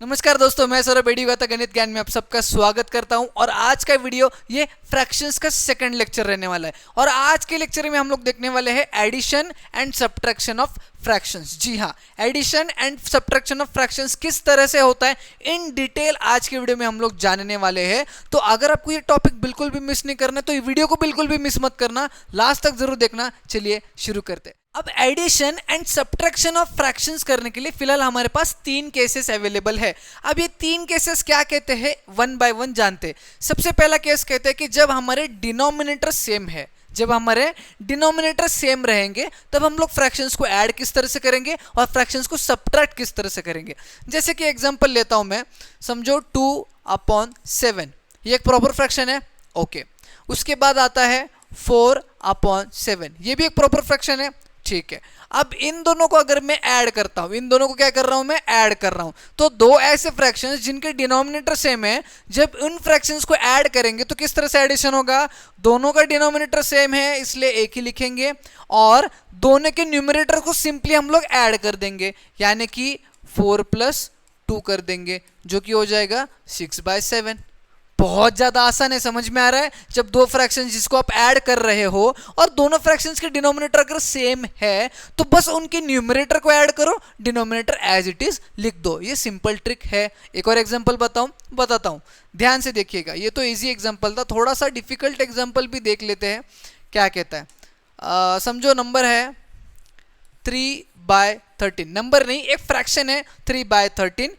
नमस्कार दोस्तों, मैं सौरभ बेड़ीवाता गणित ज्ञान में आप सबका स्वागत करता हूं। और आज का वीडियो ये फ्रैक्शंस का सेकंड लेक्चर रहने वाला है। और आज के लेक्चर में हम लोग देखने वाले हैं addition and subtraction of fractions. जी हाँ, addition and subtraction of fractions किस तरह से होता है इन डिटेल आज के वीडियो में हम लोग जानने वाले हैं। तो अगर आपको ये टॉपिक बिल्कुल भी मिस नहीं करना तो ये वीडियो को बिल्कुल भी मिस मत करना, लास्ट तक जरूर देखना। चलिए शुरू करते हैं। अब addition and subtraction of fractions करने के लिए फिलहाल हमारे पास तीन केसेस अवेलेबल है। अब ये तीन केसेस क्या कहते हैं, वन बाय वन जानते हैं। सबसे पहला केस कहते हैं कि जब हमारे डिनोमिनेटर सेम है, जब हमारे डिनोमिनेटर सेम रहेंगे तब हम लोग फ्रैक्शंस को ऐड किस तरह से करेंगे और फ्रैक्शंस को सब्ट्रैक्ट किस तरह से करेंगे। जैसे कि एग्जांपल लेता हूं मैं, समझो 2/7 ये एक प्रॉपर फ्रैक्शन है। ओके, उसके बाद आता है 4/7, ये भी एक प्रॉपर फ्रैक्शन है। ठीक है, अब इन दोनों को अगर मैं ऐड करता हूं, इन दोनों को क्या कर रहा हूं मैं, ऐड कर रहा हूं, तो दो ऐसे फ्रैक्शंस जिनके डिनोमिनेटर सेम है, जब उन फ्रैक्शंस को ऐड करेंगे तो किस तरह से एडिशन होगा। दोनों का डिनोमिनेटर सेम है इसलिए एक ही लिखेंगे और दोनों के न्यूमरेटर को सिंपली हम लोग ऐड कर देंगे, यानी कि 4+2 कर देंगे, जो कि हो जाएगा 6/7। बहुत ज्यादा आसान है, समझ में आ रहा है। जब दो फ्रैक्शंस जिसको आप ऐड कर रहे हो और दोनों फ्रैक्शंस के डिनोमिनेटर अगर सेम है तो बस उनके न्यूमरेटर को ऐड करो, डिनोमिनेटर एज इट इज लिख दो। ये सिंपल ट्रिक है। एक और एग्जांपल बताता हूं, ध्यान से देखिएगा। ये तो इजी एग्जांपल था, थोड़ा सा डिफिकल्ट एग्जांपल भी देख लेते हैं। क्या कहता है, समझो नंबर है 3/13, नंबर नहीं एक फ्रैक्शन है 3/13,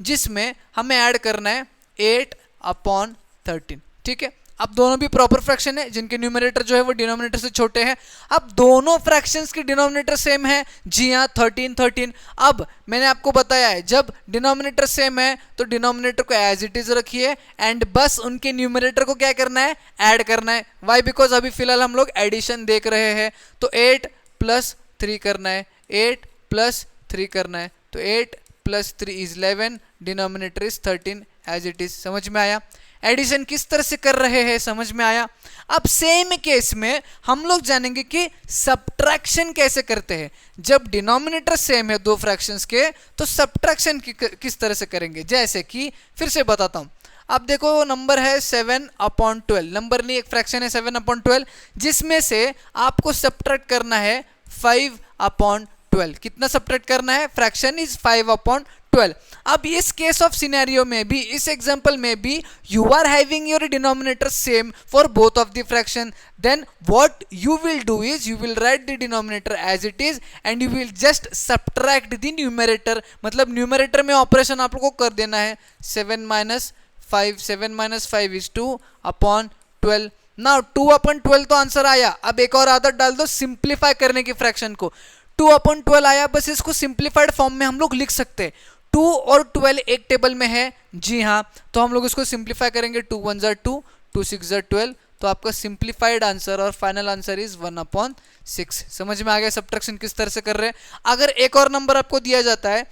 जिसमें हमें ऐड करना है 8/13। ठीक है, अब दोनों भी प्रॉपर फ्रैक्शन है जिनके न्यूमरेटर जो है वो डिनोमिनेटर से छोटे हैं। अब दोनों फ्रैक्शंस के डिनोमिनेटर सेम है। जी हाँ, 13। अब मैंने आपको बताया है जब डिनोमिनेटर सेम है तो डिनोमिनेटर को एज इट इज रखिए एंड बस उनके न्यूमरेटर को क्या करना है, ऐड करना है। वाई, बिकॉज अभी फिलहाल हम लोग एडिशन देख रहे हैं। तो 8+3 करना है, 8+3 करना है, तो 8+3 is 11, denominator is 13 as it is. समझ में आया, एडिशन किस तरह से कर रहे हैं, समझ में आया। अब सेम केस में हम लोग जानेंगे कि सब्ट्रैक्शन कैसे करते हैं। जब डिनोमिनेटर सेम है दो फ्रैक्शंस के तो सब्ट्रैक्शन किस तरह से करेंगे। जैसे कि फिर से बताता हूं, अब देखो नंबर है 7/12, नंबर नहीं एक फ्रैक्शन है 7/12, जिसमें से आपको सब्ट्रैक्ट करना है 5/12। कितना सब्ट्रैक्ट करना है, फ्रैक्शन इज 5/12। अब इस केस ऑफ सिनेरियो में भी, इस एग्जांपल में भी you are having your denominator same for both of the fraction, then what you will do is you will write the denominator as it is and you will just subtract the numerator. मतलब numerator में operation आप लोग को कर देना है 7 - 5 is 2/12। Now 2/12 तो answer आया। अब एक और आदत डाल दो सिंप्लीफाई करने की फ्रैक्शन को। 2/12 आया, बस इसको सिंप्लीफाइड फॉर्म में हम लोग लिख सकते हैं। 2 और 12 एक टेबल में है। जी हाँ, तो हम लोग इसको सिंप्लीफाई करेंगे। 2 1 ज़ा 2, 2 6 ज़ा 12, तो आपका सिंप्लीफाइड आंसर और फाइनल आंसर इज 1/6। समझ में आ गया सब्ट्रैक्शन किस तरह से कर रहे हैं। अगर एक और नंबर आपको दिया जाता है,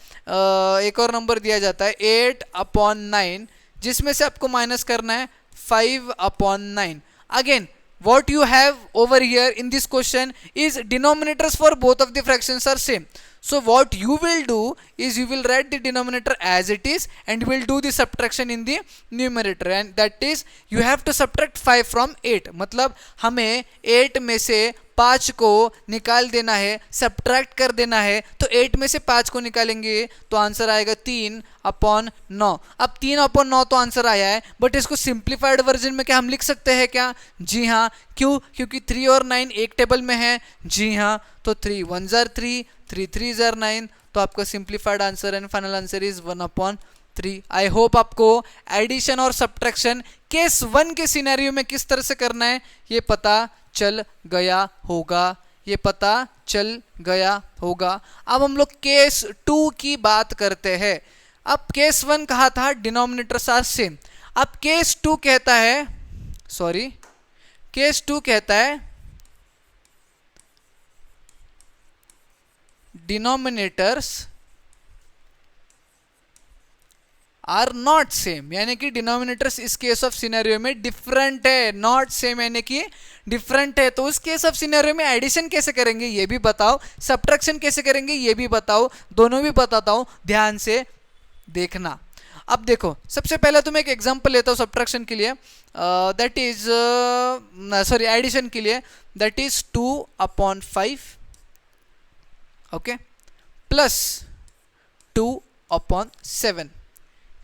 8/9, जिसमें से आपको माइनस करना है 5/9। Again what you have over here in this question is denominators for both of the fractions are same. So what you will do is you will write the denominator as it is and you will do the subtraction in the numerator, and that is you have to subtract 5 from 8. मतलब हमें 8 में से 5 को निकाल देना है, subtract कर देना है। तो 8 में से 5 को निकालेंगे तो आंसर आएगा 3/9। अब 3/9 तो आंसर आया है, बट इसको सिंप्लीफाइड वर्जन में क्या हम लिख सकते हैं क्या। जी हाँ, क्यों, क्योंकि 3 और 9 एक टेबल में है। जी हाँ, तो 3 1 ज़ा 3, 3 3 ज़ा 9, तो आपका simplified answer and final answer is 1/3। I hope आपको एडिशन और सब्ट्रैक्शन केस 1 के सिनेरियो में किस तरह से करना है ये पता चल गया होगा, ये पता चल गया होगा। अब हम लोग केस 2 की बात करते हैं। अब केस 1 कहा था डिनोमिनेटर्स आर सेम। अब केस 2 कहता है, केस 2 कहता है डिनोमिनेटर्स आर नॉट सेम, यानी कि डिनोमिनेटर्स इस केस ऑफ सिनेरियो में डिफरेंट है। नॉट सेम यानी कि डिफरेंट है। तो उस केस ऑफ सिनेरियो में एडिशन कैसे करेंगे ये भी बताओ, सब्ट्रैक्शन कैसे करेंगे ये भी बताओ, दोनों भी बताता हूं, ध्यान से देखना। अब देखो, सबसे पहले तो मैं एक एग्जांपल लेता हूँ सब्ट्रैक्शन के लिए, दैट इज सॉरी एडिशन के लिए, दैट इज 2/5, ओके, प्लस 2/7।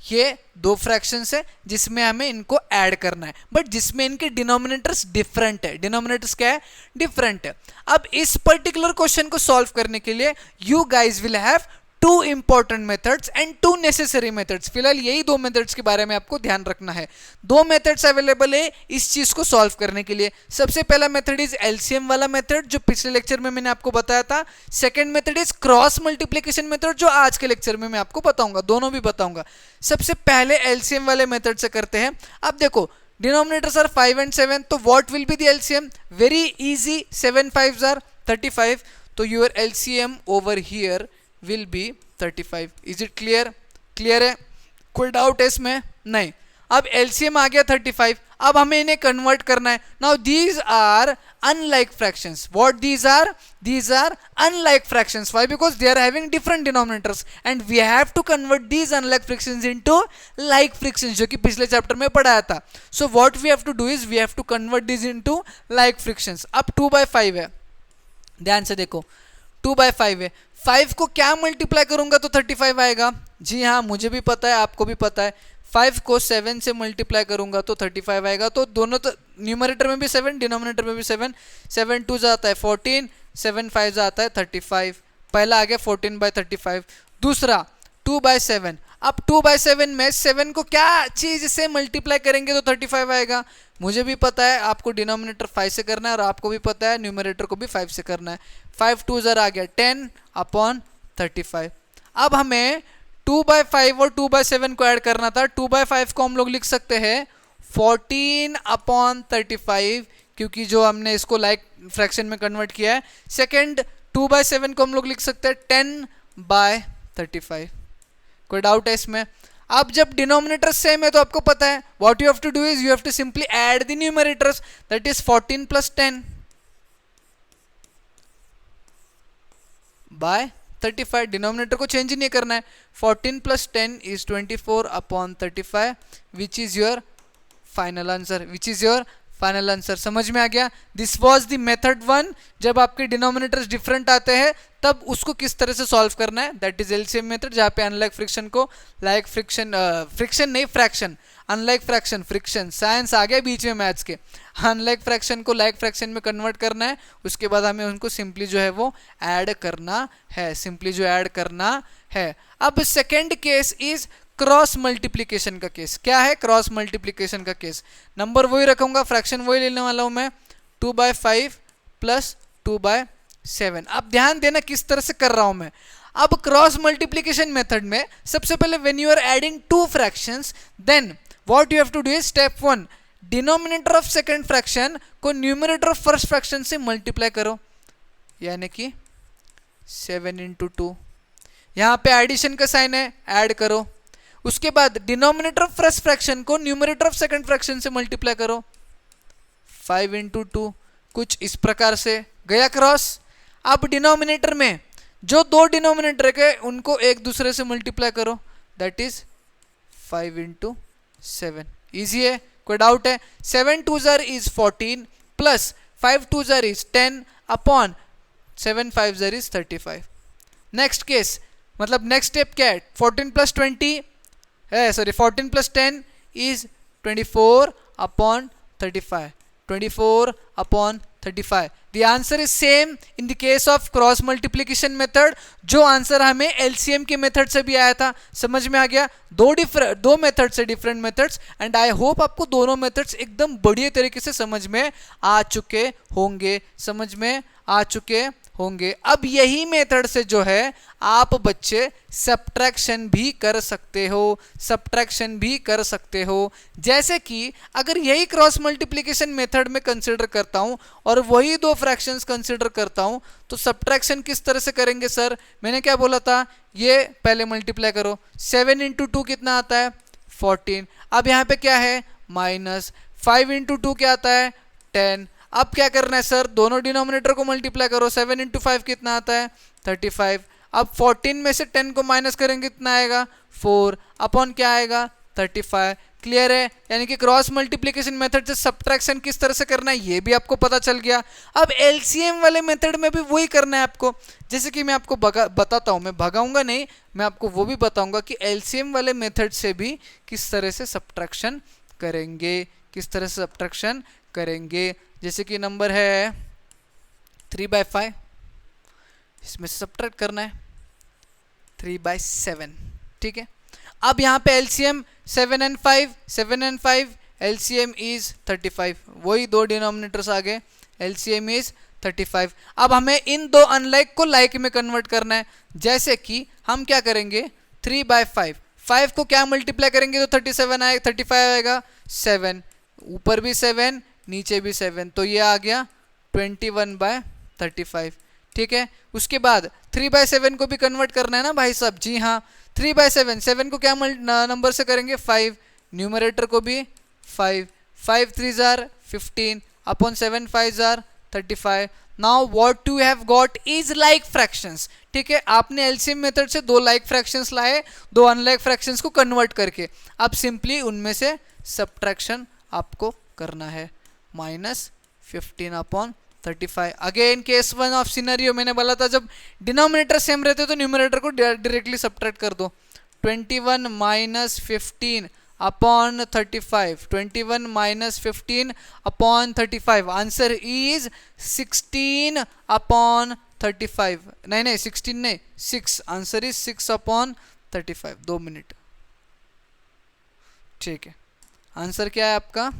ये दो फ्रैक्शंस है जिसमें हमें इनको ऐड करना है, बट जिसमें इनके डिनोमिनेटर्स डिफरेंट है। डिनोमिनेटर्स क्या है? डिफरेंट है। अब इस पर्टिकुलर क्वेश्चन को सॉल्व करने के लिए you guys will have two important methods and two necessary methods. फिलहाल यही दो मेथड्स के बारे में आपको ध्यान रखना है। दो मेथड्स अवेलेबल है इस चीज को सॉल्व करने के लिए। सबसे पहला मेथड इज एलसीएम वाला मेथड, जो पिछले लेक्चर में मैंने आपको बताया था। Second method is cross multiplication method, जो आज के लेक्चर में मैं आपको बताऊंगा, दोनों भी बताऊंगा। सबसे पहले एलसीएम वाले मेथड से करते हैं। अब देखो, डिनोमिनेटर्स आर 5 and 7, तो what will be the LCM? Very easy, 7 5s are 35, तो your LCM over here will be 35. Is it clear? Clear है? कोई डाउट है इसमें? नहीं। अब LCM आ गया 35, अब हमें इन्हें कन्वर्ट करना है। Now these are unlike fractions. What these are? These are unlike fractions. Why? Because they are having different denominators and we have to convert these unlike fractions into like fractions, जो कि पिछले chapter में पढ़ाया था। So what we have to do is we have to convert these into like fractions. अब 2/5 है, ध्यान से देखो, 2/5 है। 5 को क्या मल्टीप्लाई करूंगा तो 35 आएगा? जी हाँ, मुझे भी पता है, आपको भी पता है। 5 को 7 से मल्टीप्लाई करूंगा तो 35 आएगा। तो दोनों, तो न्यूमरेटर में भी 7, डिनोमिनेटर में भी 7। 7 2 आता है 14, 7 5 आता है 35। पहला आ गया 14/35। दूसरा 2/7। अब 2/7 में 7 को क्या चीज से मल्टीप्लाई करेंगे तो 35 आएगा? मुझे भी पता है, आपको डिनोमिनेटर 5 से करना है और आपको भी पता है न्यूमरेटर को भी 5 से करना है। 5 2s आ गया 10/35। अब हमें 2/5 और 2/7 को ऐड करना था। 2/5 को हम लोग लिख सकते हैं 14/35, क्योंकि जो हमने इसको लाइक फ्रैक्शन में कन्वर्ट किया है। सेकेंड 2/7 को हम लोग लिख सकते हैं 10/35। कोई डाउट है इसमें? अब जब डिनोमिनेटर सेम है तो आपको पता है what you have to do is you have to simply add the numerators, that is 14 + 10/35। Denominator को चेंज ही नहीं करना है। 14 + 10 is 24/35, which is your final answer. Which is your final answer. समझ में आ गया? This was the method 1। जब आपके डिनोमिनेटर्स डिफरेंट आते हैं तब उसको किस तरह से सॉल्व करना है, दैट इज एलसीएम मेथड, जहाँ पे अनलाइक फ्रिक्शन को लाइक फ्रिक्शन, फ्रिक्शन नहीं fraction, unlike fraction, friction, science आ गया बीच में मैथ्स के। अनलाइक फ्रैक्शन को लाइक फ्रैक्शन में कन्वर्ट करना है, उसके बाद हमें उनको सिंपली जो है वो ऐड करना है, सिंपली जो ऐड करना है। अब second case is cross multiplication का केस। क्या है क्रॉस मल्टीप्लीकेशन का केस? नंबर वही रखूंगा, फ्रैक्शन वही लेने वाला हूं मैं, 2/5 + 2/7। अब ध्यान देना किस तरह से कर रहा हूं मैं। अब क्रॉस मल्टीप्लीकेशन मेथड में सबसे पहले when you are adding two fractions, then what you have to do is step 1, denominator of second fraction को न्यूमरेटर ऑफ फर्स्ट फ्रैक्शन से मल्टीप्लाई करो, यानी कि 7 × 2। यहां पे एडिशन का साइन है, ऐड करो। उसके बाद डिनोमिनेटर ऑफ फर्स्ट फ्रैक्शन को न्यूमरेटर ऑफ सेकंड फ्रैक्शन से मल्टीप्लाई करो, 5 × 2। कुछ इस प्रकार से गया क्रॉस। अब डिनोमिनेटर में जो दो डिनोमिनेटर के उनको एक दूसरे से मल्टीप्लाई करो, दैट इज 5 × 7। इजी है? कोई डाउट है? 7 2s is 14 plus 5 2s is 10/7 5s is 35। Next case, मतलब नेक्स्ट स्टेप क्या है? 14 + 20 है, sorry 14 + 10 is 24/35। 24/35। The answer is same in the case of cross multiplication method, जो आंसर हमें LCM के मेथड से भी आया था। समझ में आ गया? दो मेथड से different methods, and I hope आपको दोनों मेथड्स एकदम बढ़िया तरीके से समझ में आ चुके होंगे, समझ में आ चुके होंगे। अब यही मेथड से जो है आप बच्चे सब्ट्रैक्शन भी कर सकते हो, सब्ट्रैक्शन भी कर सकते हो। जैसे कि अगर यही क्रॉस मल्टीप्लिकेशन मेथड में कंसिडर करता हूं और वही दो फ्रैक्शंस कंसिडर करता हूं, तो सब्ट्रैक्शन किस तरह से करेंगे सर? मैंने क्या बोला था? ये पहले मल्टीप्लाई करो, 7 × 2 कितना आता है? 14। अब यहाँ पे क्या है? माइनस 5 × 2 क्या आता है? 10। अब क्या करना है सर? दोनों डिनोमिनेटर को मल्टीप्लाई करो, 7 × 5 कितना आता है? 35। अब 14 में से 10 को माइनस करेंगे कितना आएगा 4 अपॉन क्या आएगा 35। क्लियर है? यानी कि क्रॉस मल्टीप्लिकेशन मेथड से सब्ट्रैक्शन किस तरह से करना है ये भी आपको पता चल गया। अब एलसीएम वाले मेथड में भी वही करना है आपको। जैसे कि मैं आपको बताता हूँ, मैं भगाऊंगा नहीं, मैं आपको वो भी बताऊंगा कि एलसीएम वाले मेथड से भी किस तरह से सब्ट्रैक्शन करेंगे, किस तरह से सब्ट्रैक्शन करेंगे। जैसे कि नंबर है 3/5, इसमें से सब्ट्रैक्ट करना है 3/7। ठीक है, अब यहाँ पे एलसीएम 7 and 5 एलसीएम इज 35, वही दो डिनोमिनेटर्स आ गए, एलसीएम इज 35। अब हमें इन दो अनलाइक को लाइक में कन्वर्ट करना है। जैसे कि हम क्या करेंगे 3/5, 5 को क्या मल्टीप्लाई करेंगे तो 35 आएगा, 7 ऊपर भी 7 नीचे भी 7, तो ये आ गया 21/35। ठीक है, उसके बाद 3/7 को भी कन्वर्ट करना है ना भाई साहब। जी हाँ, 3/7, 7 को क्या नंबर से करेंगे 5, न्यूमरेटर को भी 5, 5 3s are 15 upon 7 5s are 35। Now what you have got is like fractions. ठीक है, आपने एलसीएम मेथड से दो लाइक फ्रैक्शंस लाए, दो अनलाइक फ्रैक्शंस को कन्वर्ट करके। अब सिंपली उनमें से सब्ट्रैक्शन आपको करना है, -15 upon 35। Again case 1 of scenario, मैंने बोला था जब डिनोमिनेटर सेम रहते तो न्यूमरेटर को डायरेक्टली सब्ट्रैक्ट कर दो। 21 - 15 upon 35, 21 - 15 upon 35, answer is 16 upon 35। नहीं 16 नहीं, 6, आंसर इज 6 अपॉन 35। 2 मिनट। ठीक है, आंसर क्या है आपका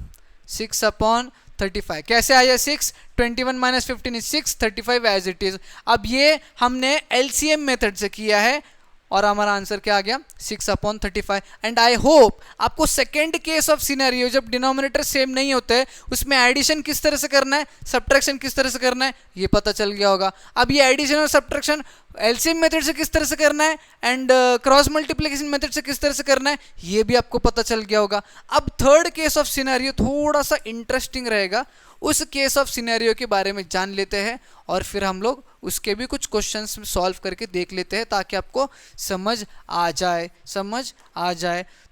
6 अपॉन 35। कैसे आया 6? 21 - 15 is 6, 35 एज इट इज। अब ये हमने एलसीएम मेथड से किया है और हमारा आंसर क्या आ गया 6 अपॉन 35। एंड आई होप आपको सेकेंड केस ऑफ सिनेरियो जब डिनोमिनेटर सेम नहीं होते उसमें एडिशन किस तरह से करना है, सब्ट्रैक्शन किस तरह से करना है ये पता चल गया होगा। अब ये एडिशन और सब्ट्रैक्शन एलसीएम मेथड से किस तरह से करना है एंड क्रॉस मल्टीप्लिकेशन मेथड से किस तरह से करना है ये भी आपको पता चल गया होगा। अब थर्ड केस ऑफ सिनेरियो थोड़ा सा इंटरेस्टिंग रहेगा, उस केस ऑफ सिनेरियो के बारे में जान लेते हैं और फिर हम लोग उसके भी कुछ क्वेश्चंस सॉल्व करके देख लेते हैं ताकि आपको समझ आ जाए।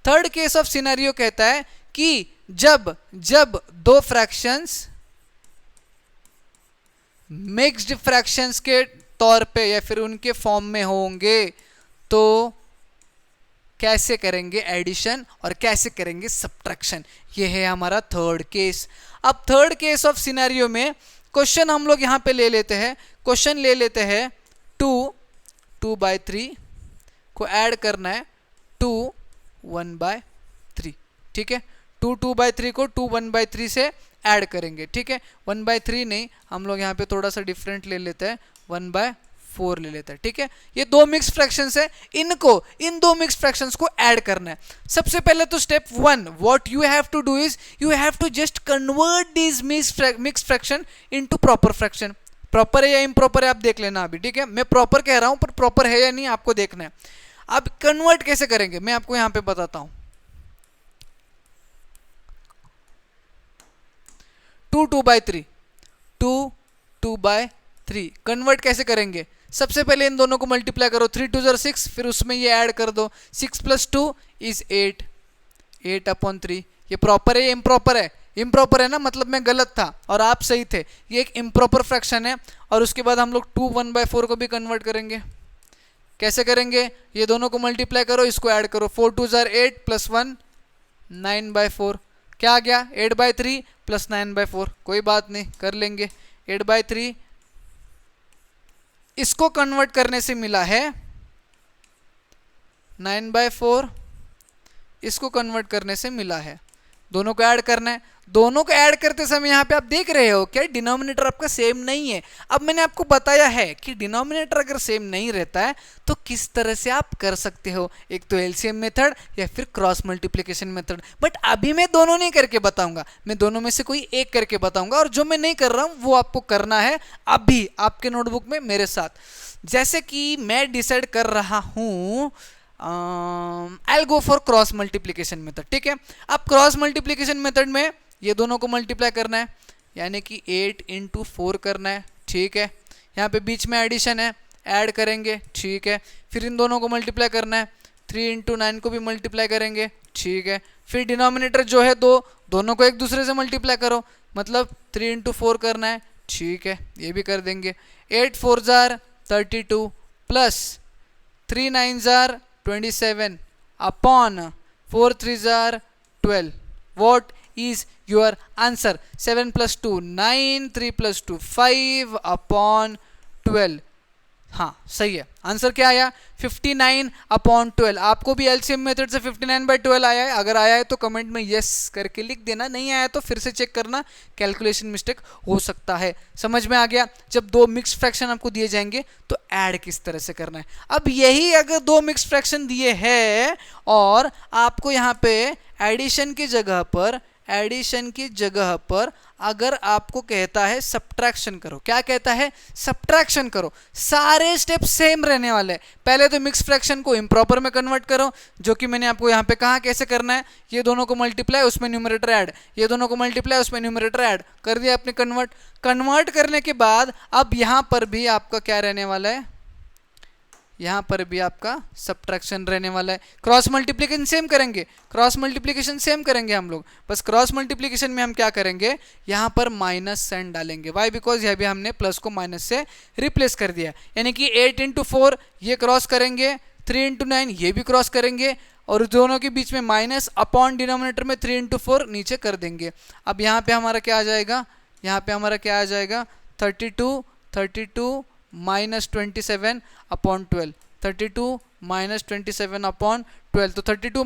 थर्ड केस ऑफ सिनेरियो कहता है कि जब दो फ्रैक्शंस मिक्स्ड फ्रैक्शंस के तौर पे या फिर उनके फॉर्म में होंगे तो कैसे करेंगे एडिशन और कैसे करेंगे सब्ट्रैक्शन, ये है हमारा थर्ड केस। अब थर्ड केस ऑफ सिनेरियो में क्वेश्चन हम लोग यहां पे ले लेते हैं, क्वेश्चन ले लेते हैं 2/3 को ऐड करना है 1/3। ठीक है, 2/3 को 1/3 से ऐड करेंगे। ठीक है, 1/3 नहीं, हम लोग यहाँ पे थोड़ा सा डिफरेंट ले लेते हैं, 1/4 ले लेते हैं। ठीक है, ये दो मिक्स फ्रैक्शंस है, इन दो मिक्स फ्रैक्शंस को ऐड करना है। सबसे पहले तो step 1 what you have to do is you have to just convert this mix fraction into proper fraction. Proper है या इम्प्रॉपर है आप देख लेना अभी। ठीक है, मैं प्रॉपर कह रहा हूं पर प्रॉपर है या नहीं आपको देखना है। अब कन्वर्ट कैसे करेंगे मैं आपको यहां पे बताता हूं। 2/3 कन्वर्ट कैसे करेंगे? सबसे पहले इन दोनों को मल्टीप्लाई करो, 3 2 = 6, फिर उसमें ये ऐड कर दो, 6 + 2 = 8, 8/3। ये प्रॉपर है या इम्प्रॉपर है? इम्प्रॉपर है ना, मतलब मैं गलत था और आप सही थे, ये एक इम्प्रॉपर फ्रैक्शन है। और उसके बाद हम लोग 1/4 को भी कन्वर्ट करेंगे। कैसे करेंगे? ये दोनों को मल्टीप्लाई करो, इसको ऐड करो, 4 2 = 8 + 1 9/4। क्या आ गया 8/3 + 9/4, कोई बात नहीं कर लेंगे। 8/3 इसको कन्वर्ट करने से मिला है 9/4, इसको कन्वर्ट करने से मिला है। दोनों को ऐड करना है। दोनों को ऐड करते समय यहाँ पे आप देख रहे हो क्या डिनोमिनेटर आपका सेम नहीं है। अब मैंने आपको बताया है कि डिनोमिनेटर अगर सेम नहीं रहता है तो किस तरह से आप कर सकते हो, एक तो एलसीएम मेथड या फिर क्रॉस मल्टीप्लिकेशन मेथड। बट अभी मैं दोनों नहीं करके बताऊंगा, मैं दोनों में से कोई एक करके बताऊंगा और जो मैं नहीं कर रहा हूं वो आपको करना है अभी आपके नोटबुक में मेरे साथ। जैसे कि मैं डिसाइड कर रहा हूं I'll go for cross multiplication method. ठीक है, अब क्रॉस मल्टीप्लिकेशन मेथड में ये दोनों को मल्टीप्लाई करना है, यानी कि 8 × 4 करना है। ठीक है, यहाँ पे बीच में एडिशन है, ऐड करेंगे, ठीक है। फिर इन दोनों को मल्टीप्लाई करना है, 3 इंटू 9 को भी मल्टीप्लाई करेंगे, ठीक है। फिर डिनोमिनेटर जो है दोनों को एक दूसरे से मल्टीप्लाई करो, मतलब 3 इंटू 4 करना है, ठीक है, ये भी कर देंगे। 8 4 jar 32 plus 3 9 jar 27 upon 4 3 jar 12। What is your answer? 7 + 2 9, 3 + 2 5 upon 12। हाँ सही है, आंसर क्या आया? 59/12। आपको भी एलसीएम मेथड से 59/12 आया है? अगर आया है तो कमेंट में यस करके लिख देना, नहीं आया तो फिर से चेक करना, कैलकुलेशन मिस्टेक हो सकता है। समझ में आ गया? जब दो मिक्स फ्रैक्शन आपको दिए जाएंगे तो ऐड किस तरह से करना है। अब यही अगर दो मिक्स फ्रैक्शन दिए हैं और आपको यहाँ पे एडिशन की जगह पर अगर आपको कहता है सब्ट्रैक्शन करो, क्या कहता है? सब्ट्रैक्शन करो। सारे स्टेप सेम रहने वाले हैं। पहले तो मिक्स फ्रैक्शन को इम्प्रॉपर में कन्वर्ट करो, जो कि मैंने आपको यहाँ पे कहा कैसे करना है। ये दोनों को मल्टीप्लाई, उसमें न्यूमरेटर ऐड, ये दोनों को मल्टीप्लाई, उसमें न्यूमरेटर ऐड कर दिया आपने कन्वर्ट करने के बाद अब यहाँ पर भी आपका क्या रहने वाला है? यहाँ पर भी आपका सब्ट्रैक्शन रहने वाला है। क्रॉस मल्टीप्लिकेशन सेम करेंगे हम लोग, बस क्रॉस मल्टीप्लिकेशन में हम क्या करेंगे? यहाँ पर माइनस साइन डालेंगे। वाई? बिकॉज यहाँ भी हमने प्लस को माइनस से रिप्लेस कर दिया। यानी कि 8 × 4 ये क्रॉस करेंगे, 3 × 9 ये भी क्रॉस करेंगे, और दोनों के बीच में माइनस अपॉन डिनोमिनेटर में 3 × 4 नीचे कर देंगे। अब यहाँ पे हमारा क्या आ जाएगा? 32 माइनस 27 अपॉन 12, 32 माइनस 27 अपॉन 12। तो 32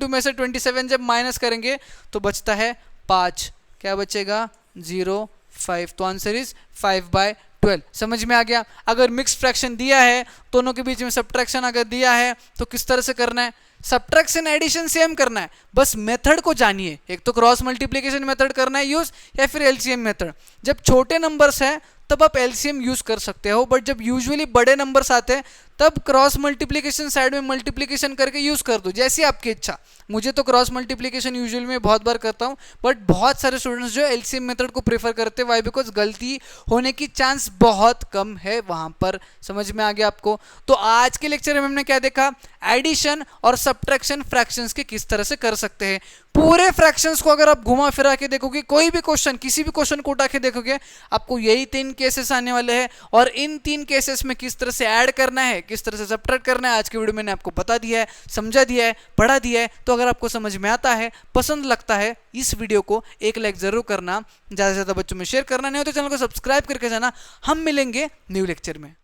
में से 27 जब माइनस करेंगे तो बचता है 5। क्या बचेगा? 0 5। तो आंसर इज 5/12। समझ में आ गया? अगर मिक्स फ्रैक्शन दिया है, दोनों के बीच में सब्ट्रैक्शन अगर दिया है तो किस तरह से करना है? सब्ट्रैक्शन एडिशन सेम करना है, बस मेथड को जानिए। एक तो क्रॉस मल्टीप्लिकेशन मेथड करना है यूज, या फिर एलसीएम मेथड। जब छोटे नंबर्स है तब आप एलसीएम यूज कर सकते हो, बट जब यूजुअली बड़े नंबर्स आते हैं तब क्रॉस मल्टीप्लिकेशन साइड में मल्टीप्लिकेशन करके यूज कर दो, जैसी आपकी इच्छा। मुझे तो क्रॉस मल्टीप्लिकेशन यूजुअली में बहुत बार करता हूँ, बट बहुत सारे स्टूडेंट्स जो एलसीएम मेथड को प्रेफर करते हैं। वाई? बिकॉज गलती होने की चांस बहुत कम है वहां पर। समझ में आ गया आपको? तो आज के लेक्चर में हमने क्या देखा? एडिशन और सब्ट्रैक्शन फ्रैक्शंस के किस तरह से कर सकते हैं। पूरे फ्रैक्शंस को अगर आप घुमा फिरा के देखोगे, कोई भी क्वेश्चन, किसी भी क्वेश्चन को उठा के देखोगे, आपको यही 3 केसेस आने वाले हैं, और इन 3 केसेस में किस तरह से ऐड करना है, किस तरह से सब्ट्रैक्ट करना है, आज की वीडियो मैंने आपको बता दिया है, समझा दिया है, पढ़ा दिया है। तो अगर आपको समझ में आता है, पसंद लगता है, इस वीडियो को एक लाइक जरूर करना, ज़्यादा से ज़्यादा बच्चों में शेयर करना, नहीं हो तो चैनल को सब्सक्राइब करके जाना। हम मिलेंगे न्यू लेक्चर में।